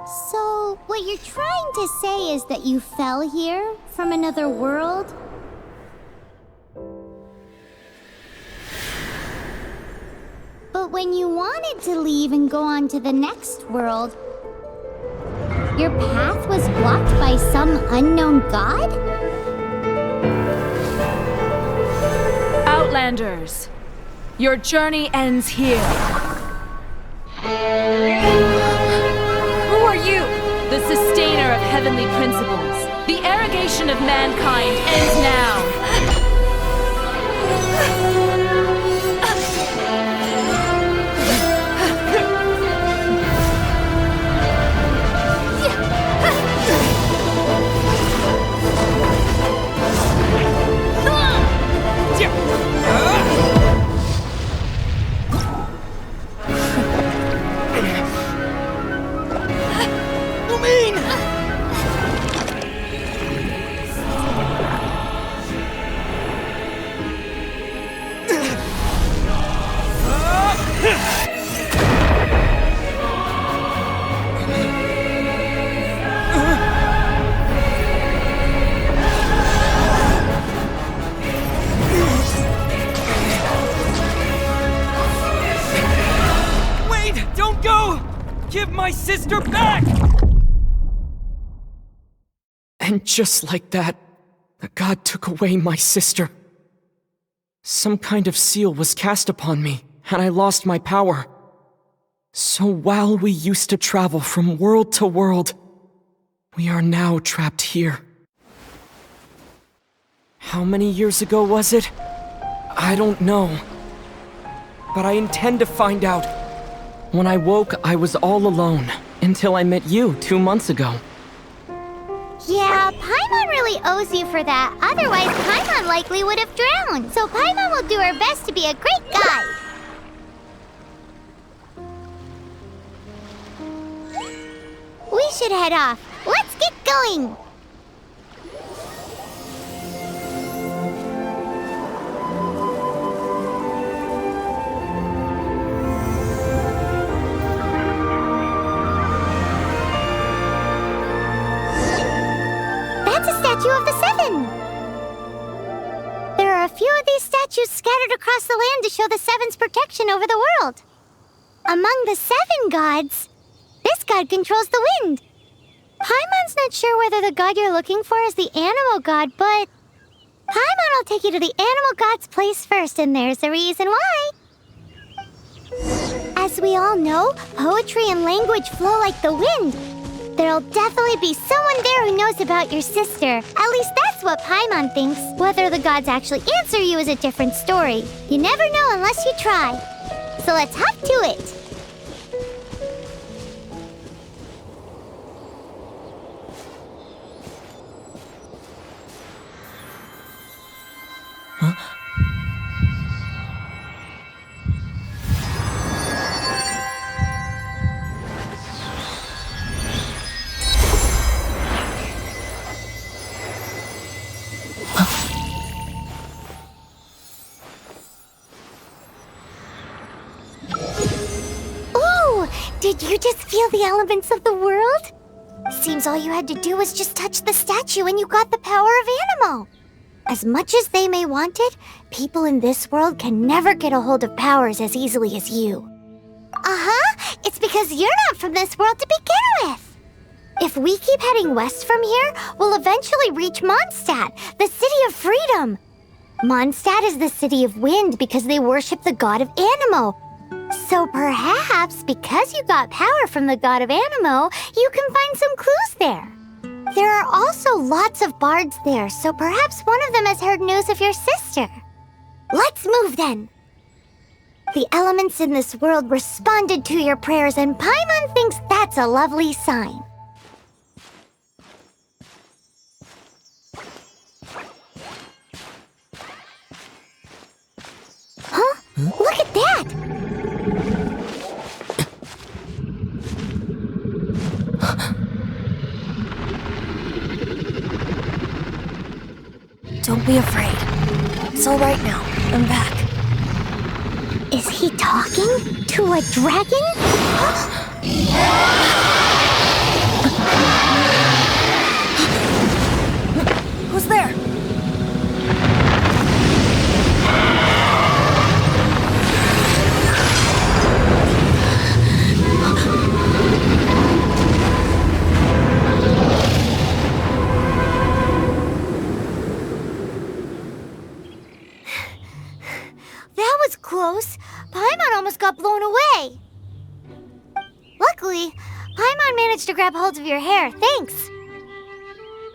So, what you're trying to say is that you fell here from another world? But when you wanted to leave and go on to the next world, your path was blocked by some unknown god? Outlanders, your journey ends here. Who are you? The sustainer of heavenly principles. The arrogation of mankind ends now. Give my sister back! And just like that, the god took away my sister. Some kind of seal was cast upon me, and I lost my power. So while we used to travel from world to world, we are now trapped here. How many years ago was it? I don't know. But I intend to find out. When I woke, I was all alone, until I met you 2 months ago. Yeah, Paimon really owes you for that. Otherwise, Paimon likely would have drowned. So Paimon will do her best to be a great guide. We should head off. Let's get going! Of the Seven! There are a few of these statues scattered across the land to show the Seven's protection over the world. Among the 7 gods, this god controls the wind. Paimon's not sure whether the god you're looking for is the animal god, but Paimon will take you to the animal god's place first, and there's the reason why. As we all know, poetry and language flow like the wind. There'll definitely be someone there who knows about your sister. At least that's what Paimon thinks. Whether the gods actually answer you is a different story. You never know unless you try. So let's hop to it. Huh? Did you just feel the elements of the world? Seems all you had to do was just touch the statue and you got the power of Animo. As much as they may want it, people in this world can never get a hold of powers as easily as you. Uh-huh, it's because you're not from this world to begin with. If we keep heading west from here, we'll eventually reach Mondstadt, the city of freedom. Mondstadt is the city of wind because they worship the god of Animo. So perhaps, because you got power from the god of Animo, you can find some clues there. There are also lots of bards there, so perhaps one of them has heard news of your sister. Let's move then. The elements in this world responded to your prayers, and Paimon thinks that's a lovely sign. Huh? Look at that! Don't be afraid. It's all right now. I'm back. Is he talking to a dragon? Actually, Paimon managed to grab hold of your hair, thanks.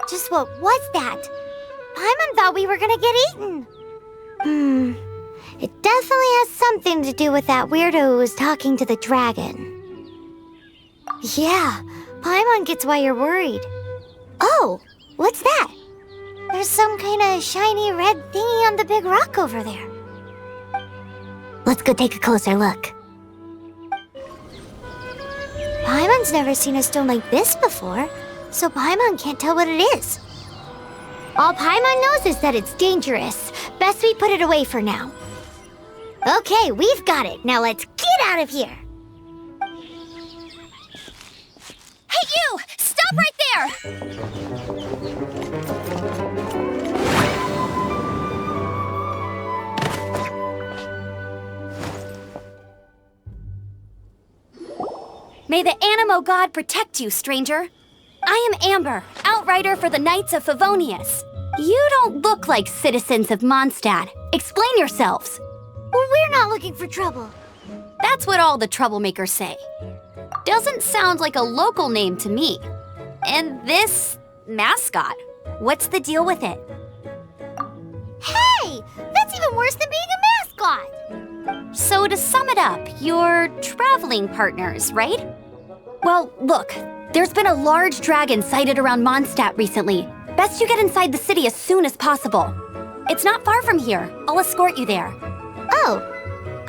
Just what was that? Paimon thought we were gonna get eaten. It definitely has something to do with that weirdo who was talking to the dragon. Yeah, Paimon gets why you're worried. Oh, what's that? There's some kind of shiny red thingy on the big rock over there. Let's go take a closer look. Paimon's never seen a stone like this before, so Paimon can't tell what it is. All Paimon knows is that it's dangerous. Best we put it away for now. Okay, we've got it. Now let's get out of here. Hey, you! Stop right there! May the Animo God protect you, stranger. I am Amber, outrider for the Knights of Favonius. You don't look like citizens of Mondstadt. Explain yourselves. We're not looking for trouble. That's what all the troublemakers say. Doesn't sound like a local name to me. And this mascot, what's the deal with it? Hey! That's even worse than being a mascot! So to sum it up, you're traveling partners, right? Well, look, there's been a large dragon sighted around Mondstadt recently. Best you get inside the city as soon as possible. It's not far from here. I'll escort you there. Oh,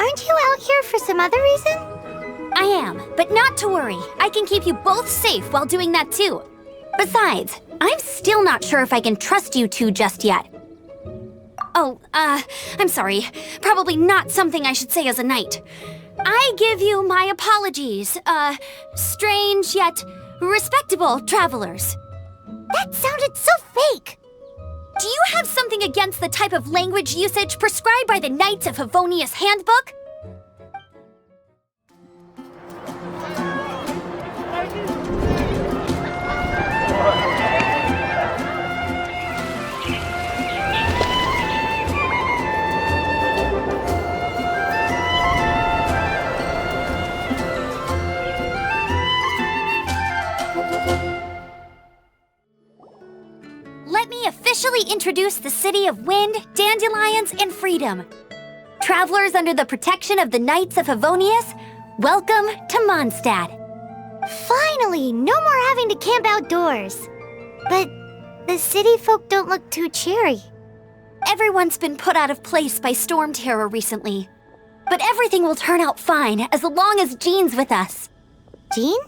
aren't you out here for some other reason? I am, but not to worry. I can keep you both safe while doing that too. Besides, I'm still not sure if I can trust you two just yet. Oh, I'm sorry. Probably not something I should say as a knight. I give you my apologies, strange yet respectable travelers. That sounded so fake! Do you have something against the type of language usage prescribed by the Knights of Favonius Handbook? Let me officially introduce the city of wind, dandelions, and freedom. Travelers under the protection of the Knights of Favonius, welcome to Mondstadt. Finally, no more having to camp outdoors. But the city folk don't look too cheery. Everyone's been put out of place by storm terror recently. But everything will turn out fine as long as Jean's with us. Jean?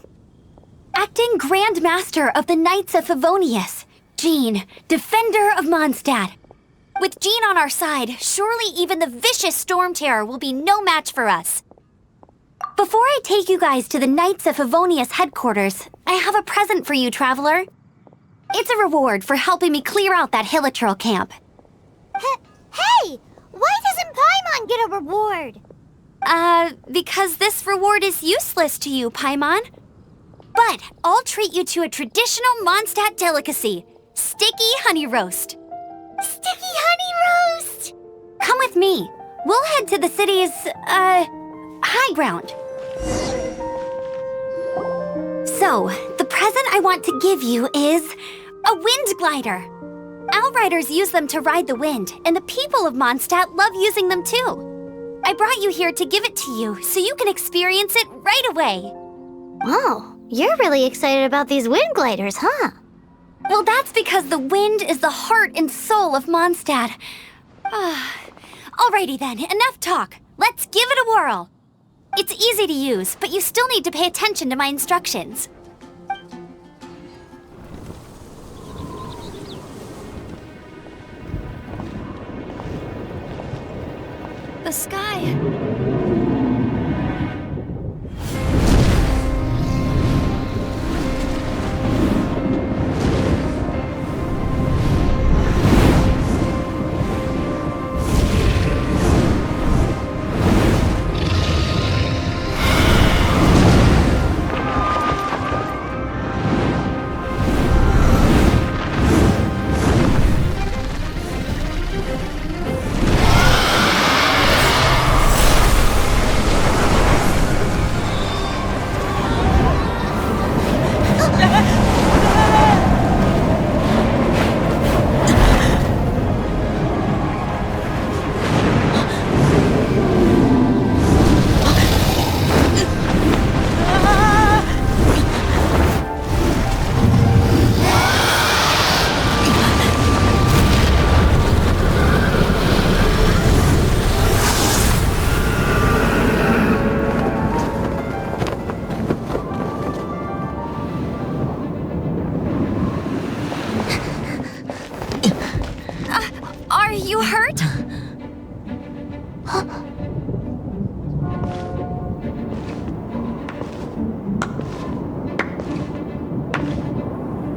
Acting Grand Master of the Knights of Favonius. Jean, Defender of Mondstadt. With Jean on our side, surely even the vicious storm terror will be no match for us. Before I take you guys to the Knights of Favonius headquarters, I have a present for you, traveler. It's a reward for helping me clear out that Hilichurl camp. Hey! Why doesn't Paimon get a reward? Because this reward is useless to you, Paimon. But I'll treat you to a traditional Mondstadt delicacy, sticky honey roast. Sticky honey roast! Come with me. We'll head to the city's, high ground. So, the present I want to give you is a wind glider. Outriders use them to ride the wind, and the people of Mondstadt love using them too. I brought you here to give it to you so you can experience it right away. Oh, you're really excited about these wind gliders, huh? Well, that's because the wind is the heart and soul of Mondstadt. Alrighty then, enough talk. Let's give it a whirl. It's easy to use, but you still need to pay attention to my instructions. The sky...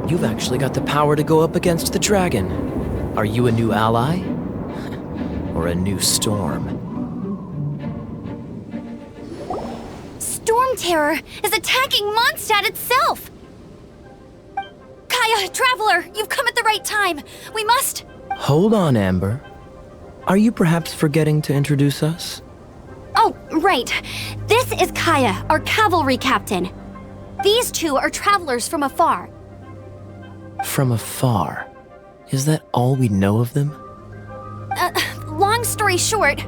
You've actually got the power to go up against the dragon. Are you a new ally? Or a new storm? Storm Terror is attacking Mondstadt itself! Kaya, Traveler, you've come at the right time. We must... Hold on, Amber. Are you perhaps forgetting to introduce us? Oh, right. This is Kaya, our cavalry captain. These two are travelers from afar. From afar? Is that all we know of them? Long story short...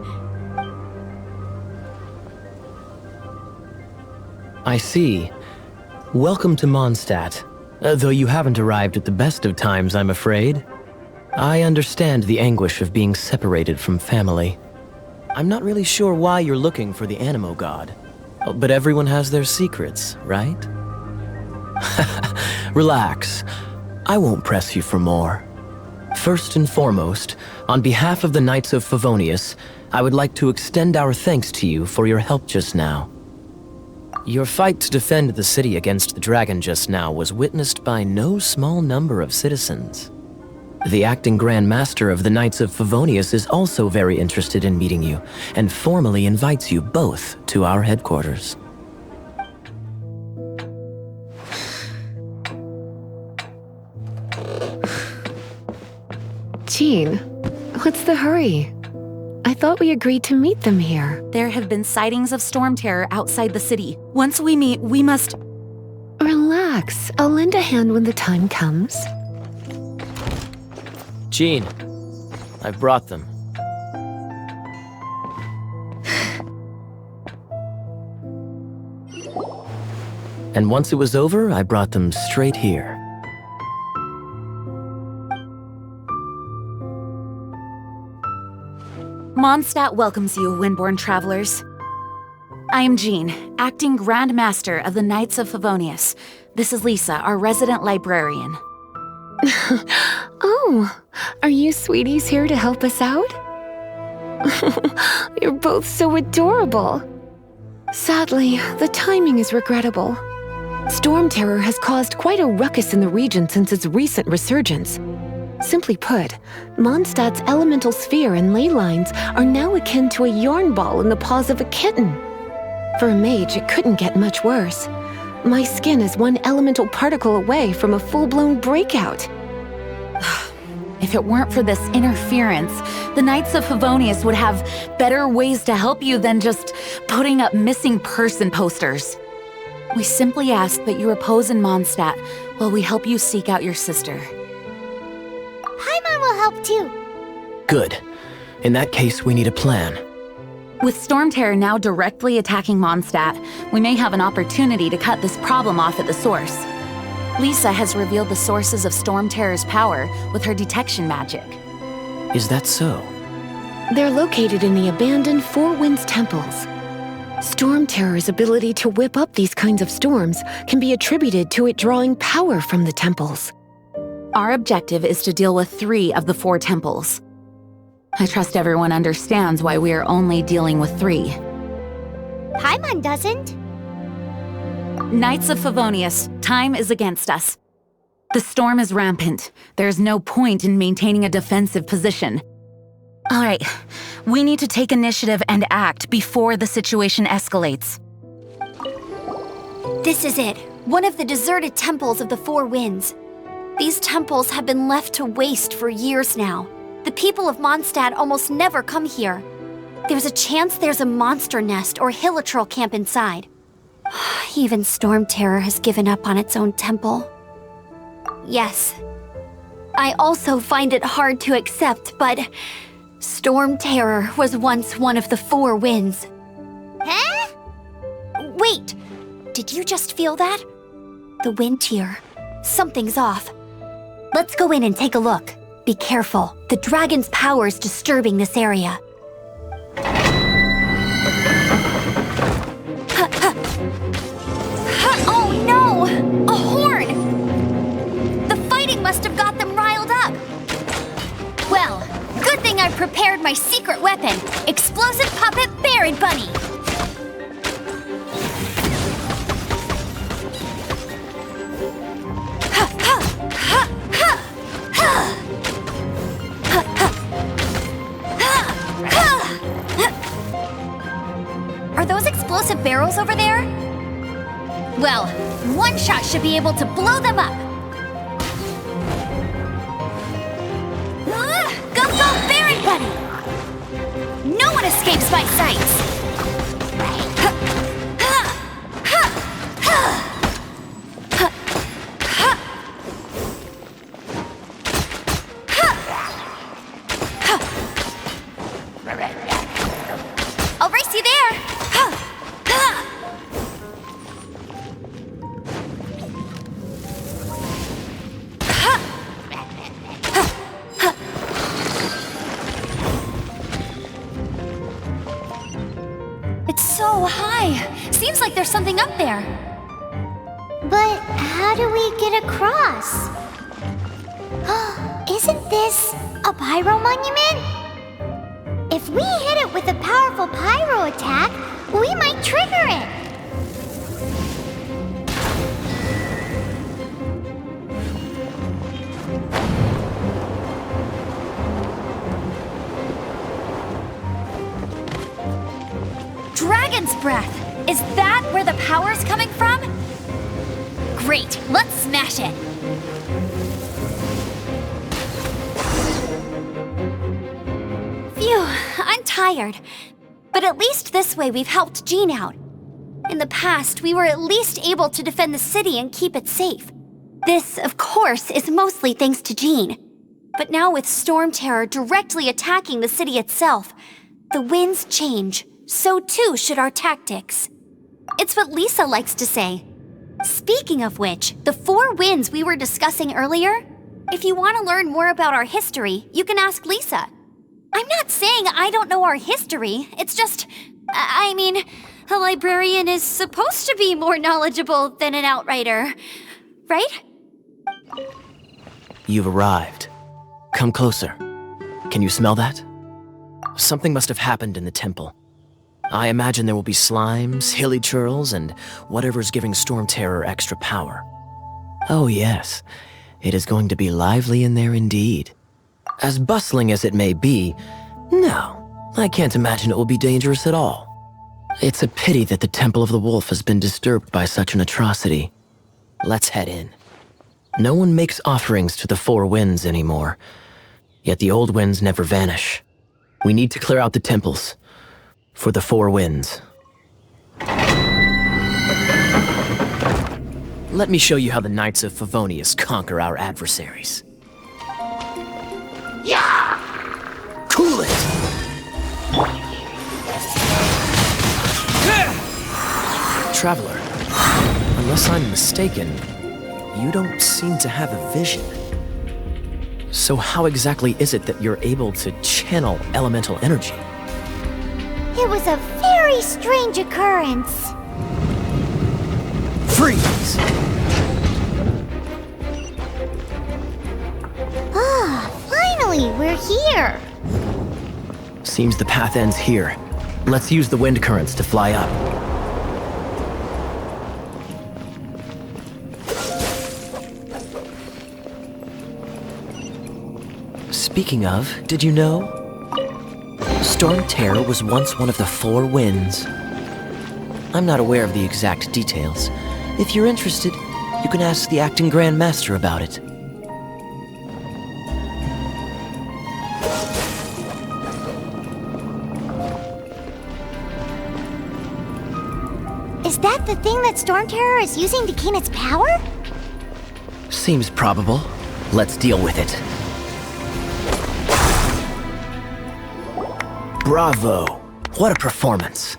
I see. Welcome to Mondstadt. Though you haven't arrived at the best of times, I'm afraid. I understand the anguish of being separated from family. I'm not really sure why you're looking for the Animo God. But everyone has their secrets, right? Relax. I won't press you for more. First and foremost, on behalf of the Knights of Favonius, I would like to extend our thanks to you for your help just now. Your fight to defend the city against the dragon just now was witnessed by no small number of citizens. The acting Grand Master of the Knights of Favonius is also very interested in meeting you, and formally invites you both to our headquarters. Jean, what's the hurry? I thought we agreed to meet them here. There have been sightings of storm terror outside the city. Once we meet, we must... Relax. I'll lend a hand when the time comes. Jean, I've brought them. And once it was over, I brought them straight here. Mondstadt welcomes you, Windborn travelers. I am Jean, acting Grand Master of the Knights of Favonius. This is Lisa, our resident librarian. Oh, are you sweeties here to help us out? You're both so adorable. Sadly, the timing is regrettable. Storm terror has caused quite a ruckus in the region since its recent resurgence. Simply put, Mondstadt's elemental sphere and ley lines are now akin to a yarn ball in the paws of a kitten. For a mage, it couldn't get much worse. My skin is one elemental particle away from a full-blown breakout. If it weren't for this interference, the Knights of Favonius would have better ways to help you than just putting up missing person posters. We simply ask that you repose in Mondstadt while we help you seek out your sister. Paimon will help too. Good. In that case, we need a plan. With Storm Terror now directly attacking Mondstadt, we may have an opportunity to cut this problem off at the source. Lisa has revealed the sources of Storm Terror's power with her detection magic. Is that so? They're located in the abandoned Four Winds temples. Storm Terror's ability to whip up these kinds of storms can be attributed to it drawing power from the temples. Our objective is to deal with 3 of the 4 temples. I trust everyone understands why we are only dealing with 3. Paimon doesn't. Knights of Favonius, time is against us. The storm is rampant. There's no point in maintaining a defensive position. All right, we need to take initiative and act before the situation escalates. This is it. One of the deserted temples of the Four Winds. These temples have been left to waste for years now. The people of Mondstadt almost never come here. There's a chance there's a monster nest or hilitrol camp inside. Even Storm Terror has given up on its own temple. Yes. I also find it hard to accept, but Storm Terror was once one of the Four Winds. Huh? Wait! Did you just feel that? The wind here. Something's off. Let's go in and take a look. Be careful. The dragon's power is disturbing this area. Oh no! A horn! The fighting must have got them riled up. Well, good thing I prepared my secret weapon, explosive puppet Berry Bunny. Well, one shot should be able to blow them up. Go, go, Baron Bunny! No one escapes my sights! I'll race you there! It's so high. Seems like there's something up there. But how do we get across? Isn't this a pyro monument? If we hit it with a powerful pyro attack, we might trigger it. Dragon's breath! Is that where the power's coming from? Great, let's smash it! Phew, I'm tired. But at least this way we've helped Jean out. In the past, we were at least able to defend the city and keep it safe. This, of course, is mostly thanks to Jean. But now with Storm Terror directly attacking the city itself, the winds change. So too should our tactics. It's what Lisa likes to say. Speaking of which, the 4 winds we were discussing earlier, if you want to learn more about our history, you can ask Lisa. I'm not saying I don't know our history, it's just, I mean, a librarian is supposed to be more knowledgeable than an outrider, right? You've arrived. Come closer. Can you smell that? Something must have happened in the temple. I imagine there will be slimes, hilly churls, and whatever's giving Storm Terror extra power. Oh yes, it is going to be lively in there indeed. As bustling as it may be, no, I can't imagine it will be dangerous at all. It's a pity that the Temple of the Wolf has been disturbed by such an atrocity. Let's head in. No one makes offerings to the 4 winds anymore, yet the old winds never vanish. We need to clear out the temples. For the 4 winds. Let me show you how the Knights of Favonius conquer our adversaries. Yeah! Cool it! Traveler, unless I'm mistaken, you don't seem to have a vision. So how exactly is it that you're able to channel elemental energy? It was a very strange occurrence. Freeze! Finally, we're here. Seems the path ends here. Let's use the wind currents to fly up. Speaking of, did you know? Storm Terror was once one of the 4 winds. I'm not aware of the exact details. If you're interested, you can ask the acting Grand Master about it. Is that the thing that Storm Terror is using to gain its power? Seems probable. Let's deal with it. Bravo! What a performance.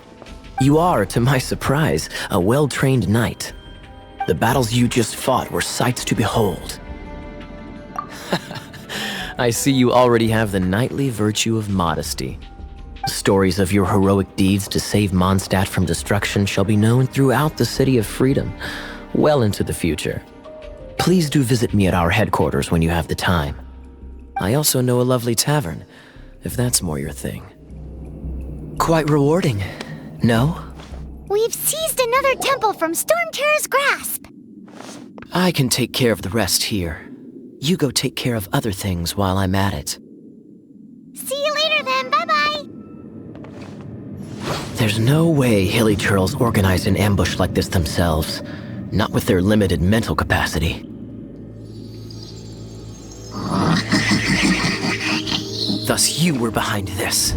You are, to my surprise, a well-trained knight. The battles you just fought were sights to behold. I see you already have the knightly virtue of modesty. Stories of your heroic deeds to save Mondstadt from destruction shall be known throughout the City of Freedom, well into the future. Please do visit me at our headquarters when you have the time. I also know a lovely tavern, if that's more your thing. Quite rewarding, no? We've seized another temple from Storm Terror's grasp. I can take care of the rest here. You go take care of other things while I'm at it. See you later then, bye-bye. There's no way hilly churls organized an ambush like this themselves. Not with their limited mental capacity. Thus you were behind this.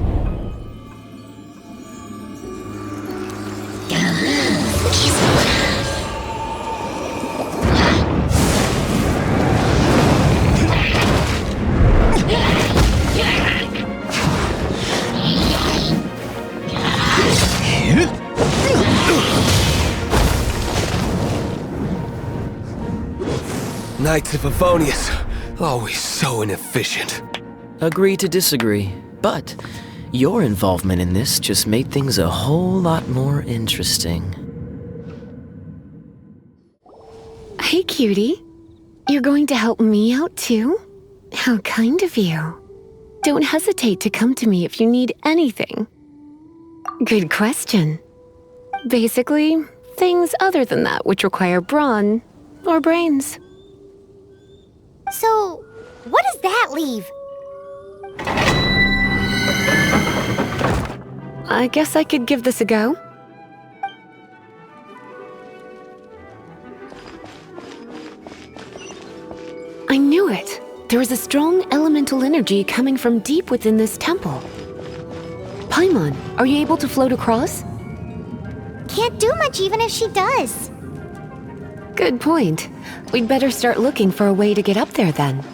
Knights of Favonius, always so inefficient. Agree to disagree, but your involvement in this just made things a whole lot more interesting. Hey, cutie. You're going to help me out too? How kind of you. Don't hesitate to come to me if you need anything. Good question. Basically, things other than that which require brawn or brains. So, what does that leave? I guess I could give this a go. I knew it. There is a strong elemental energy coming from deep within this temple. Paimon, are you able to float across? Can't do much even if she does. Good point. We'd better start looking for a way to get up there then.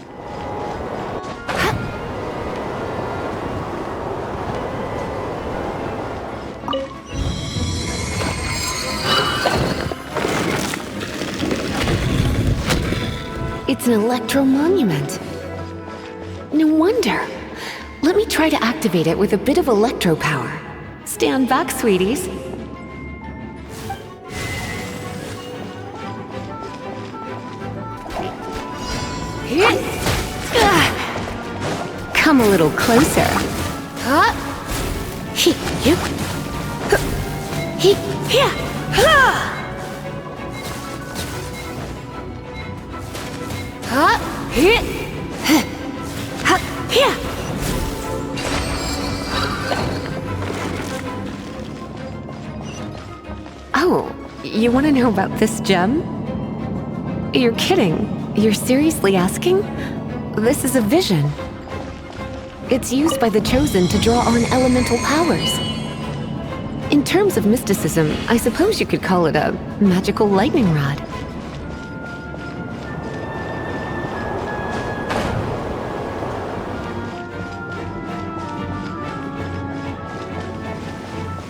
It's an electro monument. No wonder. Let me try to activate it with a bit of electro power. Stand back, sweeties. Come a little closer. Oh, you want to know about this gem? You're kidding. You're seriously asking? This is a vision. It's used by the Chosen to draw on elemental powers. In terms of mysticism, I suppose you could call it a magical lightning rod.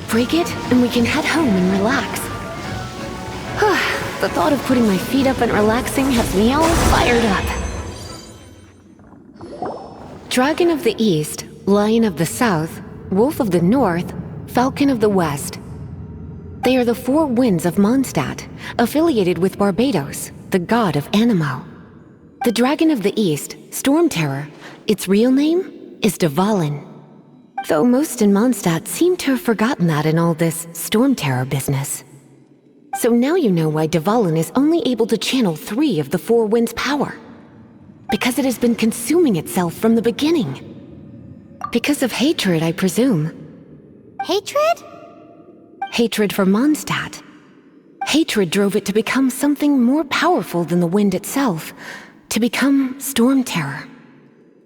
Break it, and we can head home and relax. The thought of putting my feet up and relaxing has me all fired up. Dragon of the East, Lion of the South, Wolf of the North, Falcon of the West. They are the four winds of Mondstadt, affiliated with Barbados, the god of Anemo. The Dragon of the East, Storm Terror, its real name is Dvalin. Though most in Mondstadt seem to have forgotten that in all this Storm Terror business. So now you know why Dvalin is only able to channel 3 of the four winds' power. Because it has been consuming itself from the beginning. Because of hatred, I presume. Hatred? Hatred for Mondstadt. Hatred drove it to become something more powerful than the wind itself. To become Storm Terror.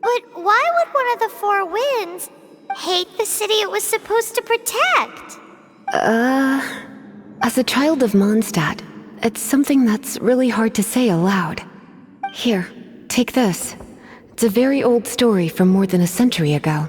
But why would one of the four winds hate the city it was supposed to protect? As a child of Mondstadt, it's something that's really hard to say aloud. Here, take this. It's a very old story from more than a century ago.